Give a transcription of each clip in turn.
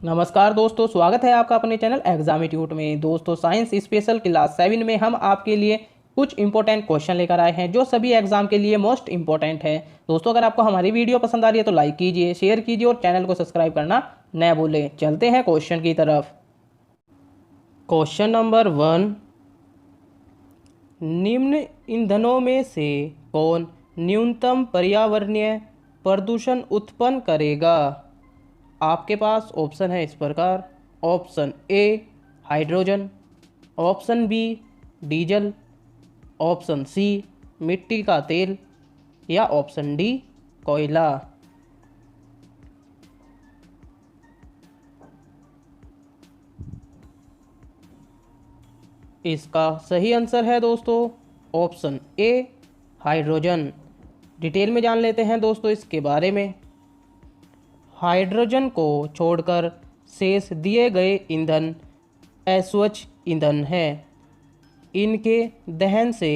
नमस्कार दोस्तों, स्वागत है आपका अपने चैनल एग्जामिट्यूट में। दोस्तों, साइंस स्पेशल क्लास 7 में हम आपके लिए कुछ इंपॉर्टेंट क्वेश्चन लेकर आए हैं जो सभी एग्जाम के लिए मोस्ट इंपॉर्टेंट है। दोस्तों, अगर आपको हमारी वीडियो पसंद आ रही है तो लाइक कीजिए, शेयर कीजिए और चैनल को सब्सक्राइब करना न भूलें। चलते हैं क्वेश्चन की तरफ। क्वेश्चन नंबर 1, निम्न ईंधनों में से कौन न्यूनतम पर्यावरणीय प्रदूषण उत्पन्न करेगा? आपके पास ऑप्शन है इस प्रकार। Option A hydrogen, option B diesel, option C मिट्टी का तेल या ऑप्शन डी कोयला। इसका सही आंसर है दोस्तों ऑप्शन ए हाइड्रोजन। डिटेल में जान लेते हैं दोस्तों इसके बारे में। हाइड्रोजन को छोड़कर शेष दिए गए ईंधन अस्वच्छ ईंधन है। इनके दहन से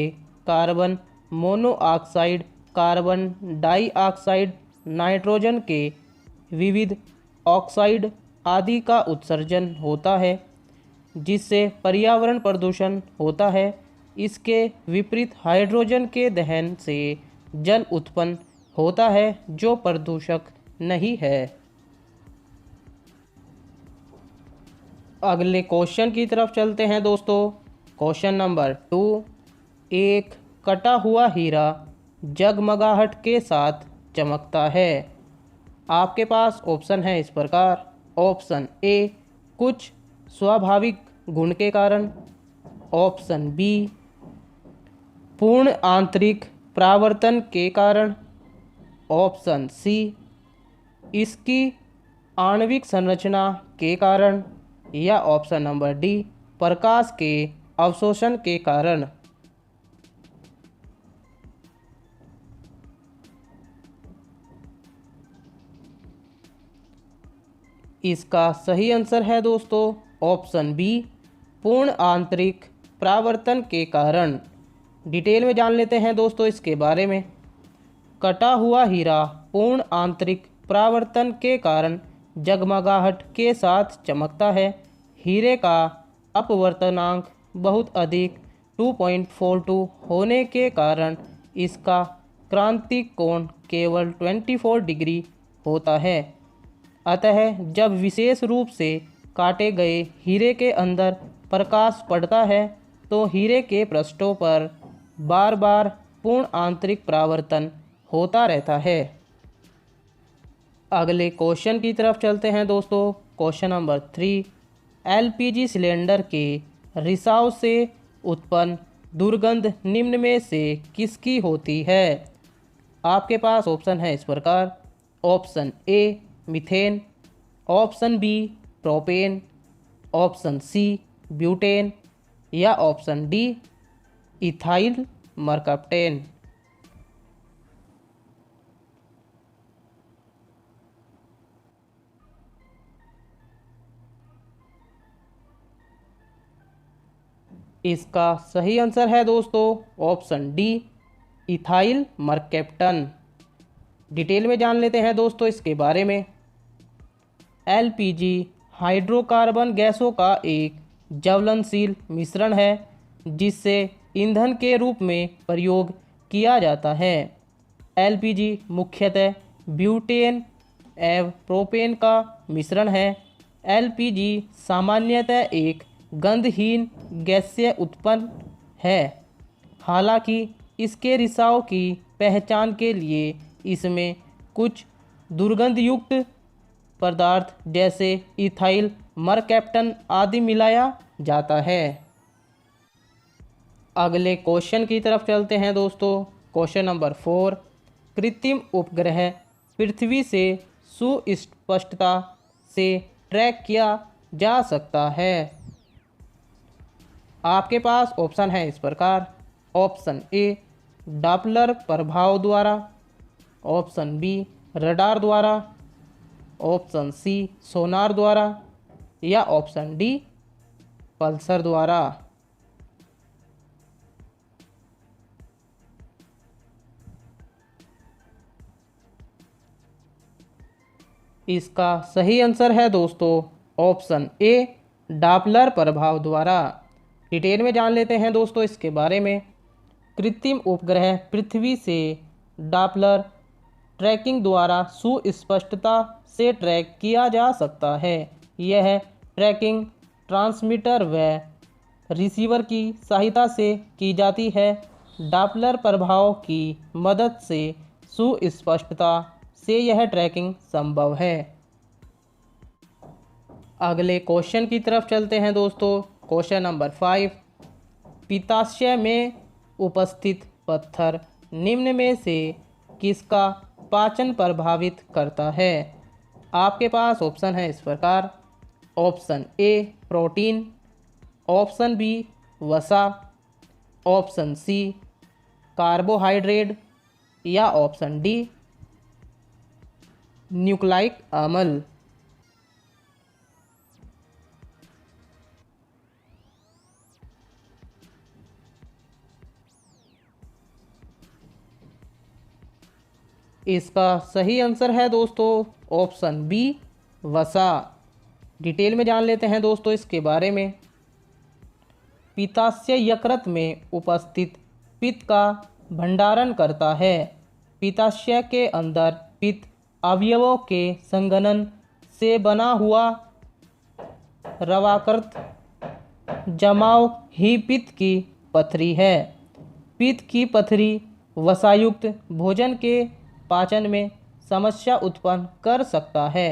carbon monoxide, carbon dioxide, nitrogen के विविध ऑक्साइड आदि का उत्सर्जन होता है, जिससे पर्यावरण प्रदूषण होता है। इसके विपरीत हाइड्रोजन के दहन से जल उत्पन्न होता है जो प्रदूषक नहीं है। अगले क्वेश्चन की तरफ चलते हैं दोस्तों। क्वेश्चन नंबर 2, एक कटा हुआ हीरा जगमगाहट के साथ चमकता है। आपके पास ऑप्शन है इस प्रकार। ऑप्शन ए कुछ स्वाभाविक गुण के कारण, ऑप्शन बी पूर्ण आंतरिक परावर्तन के कारण, ऑप्शन सी इसकी आणविक संरचना के कारण या ऑप्शन नंबर डी प्रकाश के अवशोषण के कारण। इसका सही आंसर है दोस्तों ऑप्शन बी पूर्ण आंतरिक परावर्तन के कारण। डिटेल में जान लेते हैं दोस्तों इसके बारे में। कटा हुआ हीरा पूर्ण आंतरिक परावर्तन के कारण जगमगाहट के साथ चमकता है। हीरे का अपवर्तनांक बहुत अधिक 2.42 होने के कारण इसका क्रांतिक कोण केवल 24 डिग्री होता है। अतः जब विशेष रूप से काटे गए हीरे के अंदर प्रकाश पड़ता है तो हीरे के पृष्ठों पर बार बार पूर्ण आंतरिक परावर्तन होता रहता है। अगले क्वेश्चन की तरफ चलते हैं दोस्तों। क्वेश्चन नंबर 3, एलपीजी सिलेंडर के रिसाव से उत्पन्न दुर्गंध निम्न में से किसकी होती है? आपके पास ऑप्शन है इस प्रकार। Option A methane, option B propane, option C butane या ऑप्शन डी इथाइल मरकप्टेन। इसका सही आंसर है दोस्तों option D ethyl mercaptan. Detail में जान लेते हैं दोस्तों इसके बारे में। एलपीजी हाइड्रोकार्बन गैसों का एक ज्वलनशील मिश्रण है जिससे ईंधन के रूप में प्रयोग किया जाता है। एलपीजी मुख्यतः ब्यूटेन एवं प्रोपेन का मिश्रण है। एलपीजी सामान्यतः एक गंधहीन गैसीय उत्पन्न है। हालांकि इसके रिसाव की पहचान के लिए इसमें कुछ दुर्गंधयुक्त पदार्थ जैसे इथाइल मरकैप्टन आदि मिलाया जाता है। अगले क्वेश्चन की तरफ चलते हैं दोस्तों। क्वेश्चन नंबर 4, कृत्रिम उपग्रह पृथ्वी से सुस्पष्टता से ट्रैक किया जा सकता है। आपके पास ऑप्शन है इस प्रकार। ऑप्शन ए डॉपलर प्रभाव द्वारा, ऑप्शन बी रडार द्वारा, ऑप्शन सी सोनार द्वारा या ऑप्शन डी पल्सर द्वारा। इसका सही आंसर है दोस्तों ऑप्शन ए डॉपलर प्रभाव द्वारा। डिटेल में जान लेते हैं दोस्तों इसके बारे में। कृत्रिम उपग्रह पृथ्वी से डॉपलर ट्रैकिंग द्वारा सुस्पष्टता से ट्रैक किया जा सकता है। यह ट्रैकिंग ट्रांसमीटर व रिसीवर की सहायता से की जाती है। डॉपलर प्रभाव की मदद से सुस्पष्टता से यह ट्रैकिंग संभव है। अगले क्वेश्चन की तरफ चलते हैं दोस्तों। क्वेश्चन नंबर 5, पित्ताशय में उपस्थित पत्थर निम्न में से किसका पाचन प्रभावित करता है। आपके पास ऑप्शन है इस प्रकार। Option A protein, option B वसा, ऑप्शन सी कार्बोहाइड्रेट या ऑप्शन डी न्यूक्लिक अम्ल। इसका सही आंसर है दोस्तों ऑप्शन बी वसा। डिटेल में जान लेते हैं दोस्तों इसके बारे में। पित्ताशय यकृत में उपस्थित पित्त का भंडारण करता है। पित्ताशय के अंदर पित्त अवयवों के संघनन से बना हुआ रवाकृत जमाव ही पित्त की पथरी है। पित्त की पथरी वसायुक्त भोजन के पाचन में समस्या उत्पन्न कर सकता है।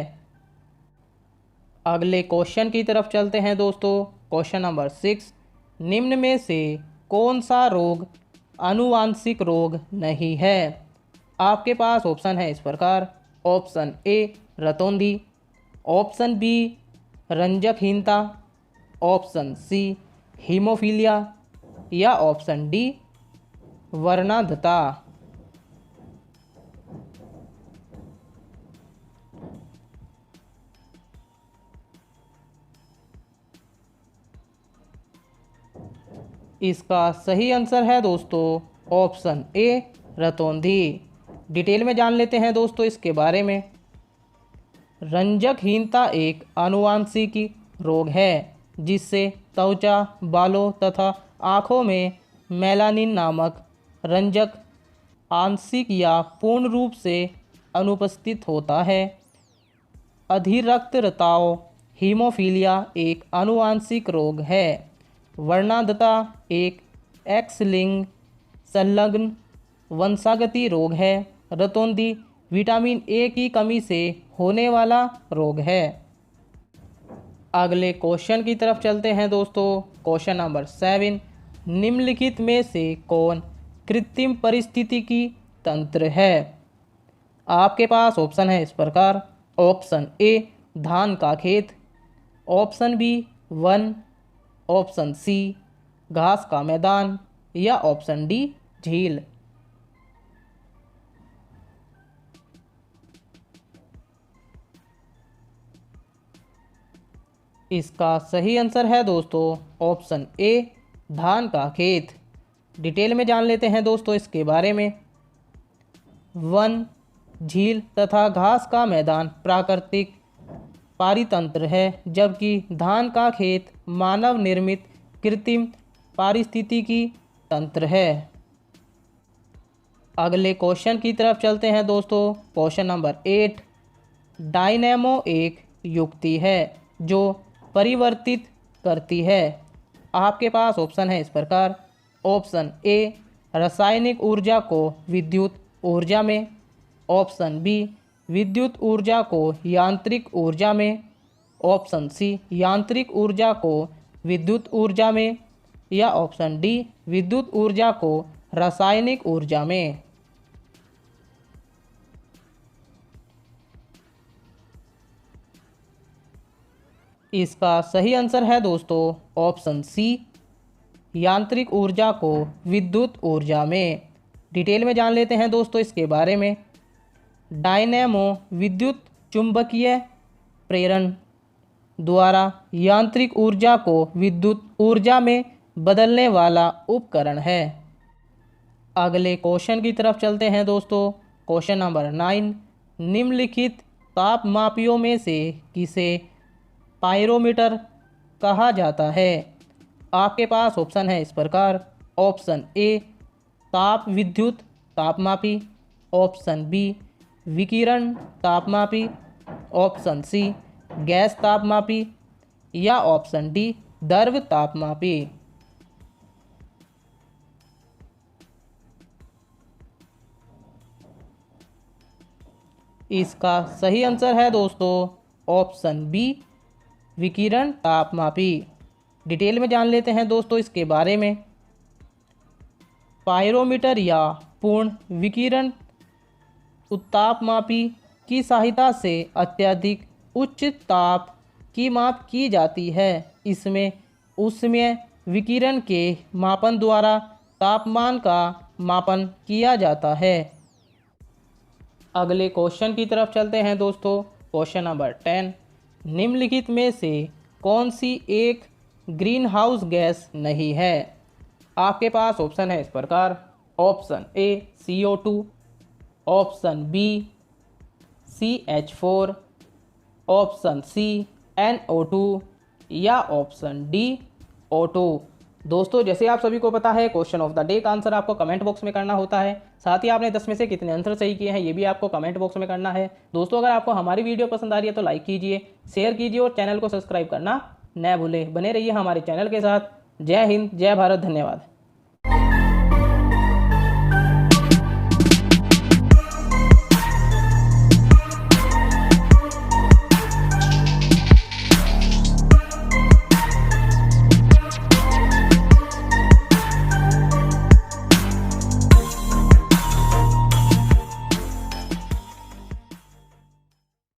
अगले क्वेश्चन की तरफ चलते हैं दोस्तों। क्वेश्चन नंबर 6, निम्न में से कौन सा रोग आनुवांशिक रोग नहीं है। आपके पास ऑप्शन है इस प्रकार। ऑप्शन ए रतौंधी, ऑप्शन बी रंजकहीनता, ऑप्शन सी हीमोफीलिया या ऑप्शन डी वर्णांधता। इसका सही आंसर है दोस्तों ऑप्शन ए रतौंधी। डिटेल में जान लेते हैं दोस्तों इसके बारे में। रंजकहीनता एक आनुवांशिक रोग है जिससे त्वचा, बालों तथा आँखों में मेलानिन नामक रंजक आंशिक या पूर्ण रूप से अनुपस्थित होता है। अधिरक्तताओ हीमोफीलिया एक आनुवांशिक रोग है। वर्णांधता एक एक्स लिंग संलग्न वंशागति रोग है। रतौंधी विटामिन ए की कमी से होने वाला रोग है। अगले क्वेश्चन की तरफ चलते हैं दोस्तों। क्वेश्चन नंबर 7, निम्नलिखित में से कौन कृत्रिम पारिस्थितिकी तंत्र है। आपके पास ऑप्शन है इस प्रकार। ऑप्शन ए धान का खेत, ऑप्शन बी वन, ऑप्शन सी घास का मैदान या ऑप्शन डी झील। इसका सही आंसर है दोस्तों ऑप्शन ए धान का खेत। डिटेल में जान लेते हैं दोस्तों इसके बारे में। वन, झील तथा घास का मैदान प्राकृतिक पारितंत्र है, जबकि धान का खेत मानव निर्मित कृत्रिम पारिस्थितिकी तंत्र है। अगले क्वेश्चन की तरफ चलते हैं दोस्तों। क्वेश्चन नंबर 8, डायनेमो एक युक्ति है जो परिवर्तित करती है। आपके पास ऑप्शन है इस प्रकार। ऑप्शन ए रासायनिक ऊर्जा को विद्युत ऊर्जा में, ऑप्शन बी विद्युत ऊर्जा को यांत्रिक ऊर्जा में, ऑप्शन सी यांत्रिक ऊर्जा को विद्युत ऊर्जा में या ऑप्शन डी विद्युत ऊर्जा को रासायनिक ऊर्जा में। इसका सही आंसर है दोस्तों ऑप्शन सी यांत्रिक ऊर्जा को विद्युत ऊर्जा में। डिटेल में जान लेते हैं दोस्तों इसके बारे में। डायनेमो विद्युत चुंबकीय प्रेरण द्वारा यांत्रिक ऊर्जा को विद्युत ऊर्जा में बदलने वाला उपकरण है। अगले क्वेश्चन की तरफ चलते हैं दोस्तों। क्वेश्चन नंबर 9, निम्नलिखित तापमापियों में से किसे पायरोमीटर कहा जाता है? आपके पास ऑप्शन है इस प्रकार। ऑप्शन ए ताप विद्युत तापमापी, ऑप्शन बी विकिरण तापमापी, ऑप्शन सी गैस तापमापी या ऑप्शन डी द्रव तापमापी। इसका सही आंसर है दोस्तों ऑप्शन बी विकिरण तापमापी। डिटेल में जान लेते हैं दोस्तों इसके बारे में। पायरोमीटर या पूर्ण विकिरण तापमापी की सहायता से अत्यधिक उच्च ताप की माप की जाती है। इसमें ऊष्मीय विकिरण के मापन द्वारा तापमान का मापन किया जाता है। अगले क्वेश्चन की तरफ चलते हैं दोस्तों। क्वेश्चन नंबर 10, निम्नलिखित में से कौन सी एक ग्रीन हाउस गैस नहीं है? आपके पास ऑप्शन है इस प्रकार। Option A CO2, option B CH4, option C NO2 या ऑप्शन डी O2। दोस्तों जैसे आप सभी को पता है क्वेश्चन ऑफ द डे का आंसर आपको कमेंट बॉक्स में करना होता है। साथ ही आपने 10 में से कितने आंसर सही किए हैं ये भी आपको कमेंट बॉक्स में करना है। दोस्तों अगर आपको हमारी वीडियो पसंद आ रही है तो लाइक कीजिए, शेयर कीजिए और चैनल को सब्सक्राइब करना न भूलें। बने रहिए हमारे चैनल के साथ। जय हिंद, जय भारत, धन्यवाद।